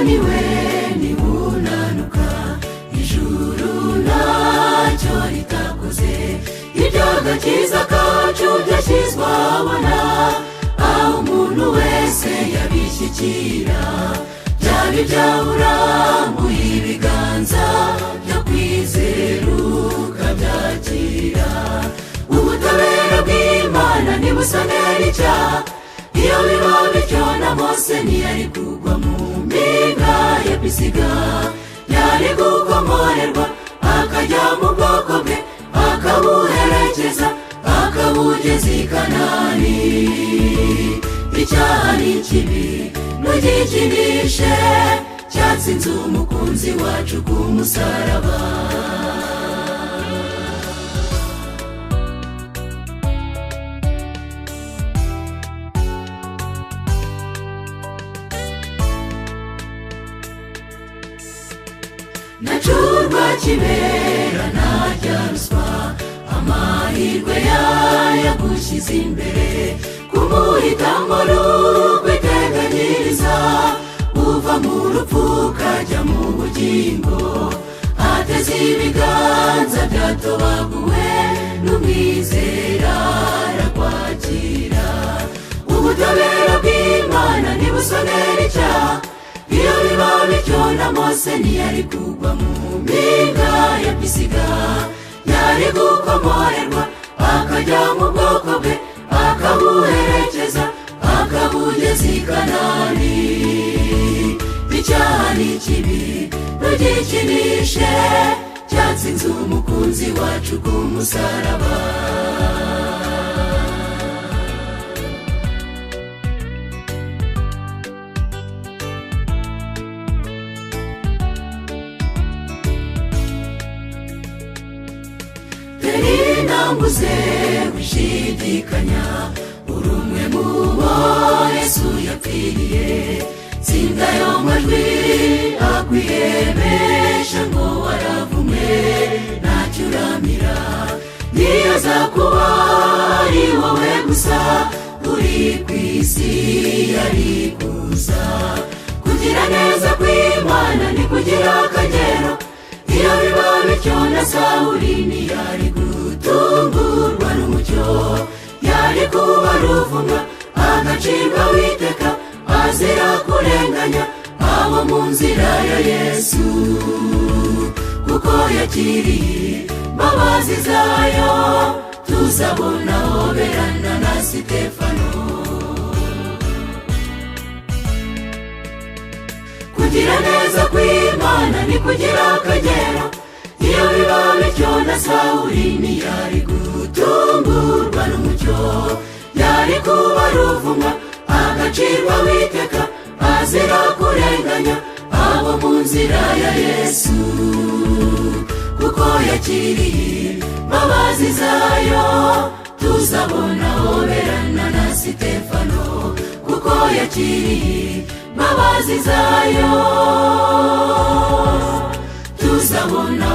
unaniwe niwunanuka ijuru ntacyo ritakoze iby'agakiza kacu byashyizwe abona aho umuntu wese yabishyikira byaba iby'urambuye ibiganza byo kwizera ukabyakira ubutabera bw'Imana ntibusanera icyaha iyo biba bityo na Mose ntiyari kugwa mu mpinga ya Pisiga yari gukomorerwa akajya mu bwoko bwe akabuherekeza akabugeza i Kanani icyaha ni kibi ntugikinishe cyatsinze umukunzi wacu ku musaraba nacurwa kibera ntajya ruswa amahirwe yagushyize imbere kumuhitamo n'ukwiteganyiriza uva mu rupfu ukajya mu bugingo ateze ibiganza byatobaguwe n'umwizera arakwakira ubutabera bw'Imana ntibusonera icyaha iyo biba bityo na Mose ntiyari kugwa mu mpinga ya Pisiga yari gukomorerwa akajya mu bwoko bwe akabuherekeza akabugeza i Kanani icyaha ni kibi ntugikinishe cyatsinze umukunzi wacu ku musaraba nambuze wishidikanya uri umwe mu bo Yesu yapfiriye tsinda yo majwi akwiyemesha ngo waravumwe ntacyo uramira niyaza kuba ari wowe gusa uri ku isi yari kuza kugira neza kw'Imana ni kugira akagero iyo biba bityo na Sawuli ntiyari gutungurwa n'umucyo yari kuba ruvumwa agacibwa witeka azira kurenganya abo mu nzira ya Yesu kuko yakiriye imbabazi zayo tuzabona hoberana na Sitefano kugira neza kw'Imana ni kugira akagero iyo biba bityo na Sawuli ntiyari gutungurwa n'umucyo yari kuba ruvumwa agacirwa witeka azira kurenganya abo mu nzira ya Yesu kuko yakiriye imbabazi zayo tuzabona hoberana na Sitefano kuko yakiriye imbabazi zayo tuzabona